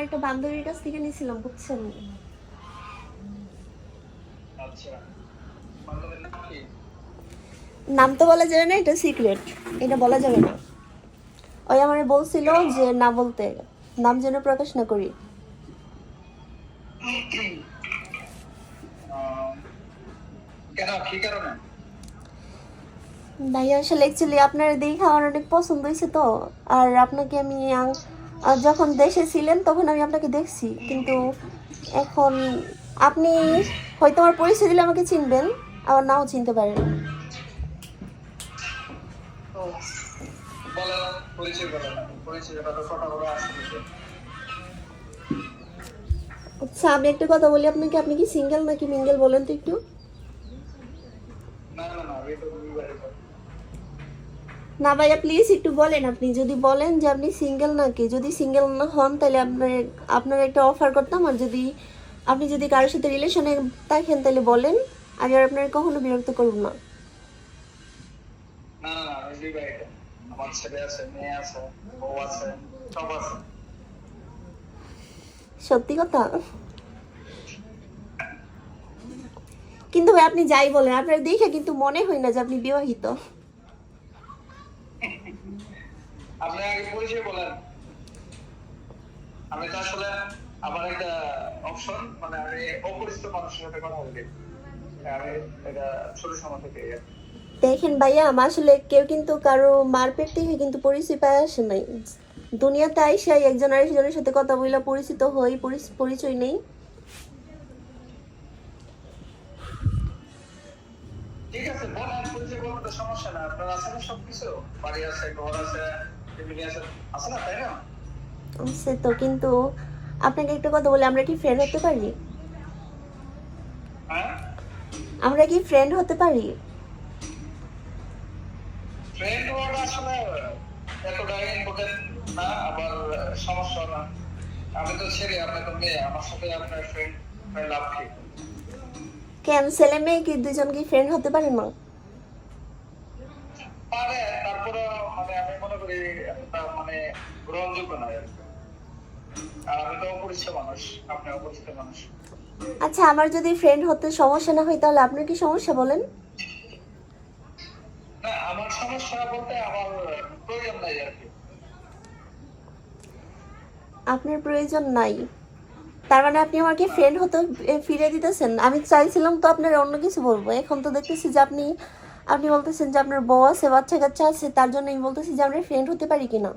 আমার একটা বান্ধবীর কাছ থেকে নিয়েছিলাম, বুঝছেন? আচ্ছা, বান্ধবীর নাম কি? নাম তো বলা যাবে না, এটা সিক্রেট, এটা বলা যাবে না। ওই আমারে বলছিল কেন? যে না বলতে, নাম যেন প্রকাশ না করি। আহ, কেন, কি কারণে? ভাইয়া আসলে অ্যাকচুয়ালি আপনার দেখে আমার অনেক পছন্দ হয়েছে তো। আর আপনাকে আমি যখন দেশে ছিলেন তখন আমি আপনাকে দেখছি, কিন্তু এখন আপনি হয়তো আমার পরিচয় দিলে আমাকে চিনবেন, আবার নাও চিনতে পারেন। তো বলেন, পরিচয় বলেন, পরিচয়টা তো কথা বলে আসলে যে। আচ্ছা আমি একটা কথা বলি আপনাকে, আপনি কি সিঙ্গেল নাকি মিঙ্গেল বলেন তো একটু। না না না, আমি তো বিবাহিত। না ভাইয়া প্লিজ একটু বলেন, আপনি যদি বলেন যে আপনি সিঙ্গেল নাকি, যদি সিঙ্গেল না হন তাহলে আপনার আপনার একটা অফার করতাম। আর যদি আপনি যদি কারোর সাথে রিলেশনে থাকেন তাহলে বলেন, আমি আর আপনার কখনো বিরক্ত করব না। না না না, আমি বিবাহিত। আমার ছেলে আছে, মেয়ে আছে, বউ আছে, সব আছে। সত্যি কথা? কিন্তু ভাই আপনি যাই বলেন, আপনার দেখে কিন্তু মনে হয় না যে আপনি বিবাহিত। আপনি আগে পরিচয় বলেন। আমি তো আসলে আমার একটা অপশন, মানে আমি অপরিচিত মানুষের সাথে কথা বলি। আমি এটা ছোট সময় থেকে। দেখেন ভাইয়া, আমার আসলে কেউ কিন্তু কারো মারপেট থেকে কিন্তু পরিচয় পায় আসে নাই। দুনিয়াতে আইসাই একজন আরেকজনের সাথে কথা বলে পরিচিত হই, পরিচয় নেই। ঠিক আছে, বলেন, পরিচয় বলতে তো সমস্যা না। আপনার আছে না সবকিছু? বাড়ি আছে, ঘর আছে, ফ্যামিলি আছে, আছে না, তাই না? সে তো, কিন্তু আপনাকে একটা কথা বলি, আমরা কি ফ্রেন্ড হতে পারি? হ্যাঁ, আমরা কি ফ্রেন্ড হতে পারি? ফ্রেন্ড ওয়ার্ড আসলে এতটা ইম্পর্টেন্ট না, আবার সমস্যা না। আমি তো ছেলে, আপনি তো মেয়ে, আমার সাথে আপনার ফ্রেন্ড লাভ কি? কেন, ছেলে মেয়ে কি দুজন কি ফ্রেন্ড হতে পারে না? পারে, তারপরে মানে আমি মনে করি এতটা মানে গ্রহণযোগ্য নয় আর কি। আর আমি তো অপরিচিত মানুষ, আপনি অপরিচিত মানুষ। আচ্ছা আমার যদি ফ্রেন্ড হতে সমস্যা না হয় তাহলে আপনার কি সমস্যা বলেন? না, আমার সমস্যা বলতে আমার প্রয়োজন নাই আর কি। আপনার প্রয়োজন নাই? তার মানে আপনি আমাকে না ফ্রেন্ড হতে ফিরে দিতেছেন? আমি চাইছিলাম তো আপনার অন্য কিছু বলবো, এখন তো দেখতেছি যে আপনি আপনি বলতেছেন যে আপনার বউ আছে, বাচ্চা কাচ্চা আছে, তার জন্য আমি বলতেছি যে আমরা ফ্রেন্ড হতে পারি কিনা।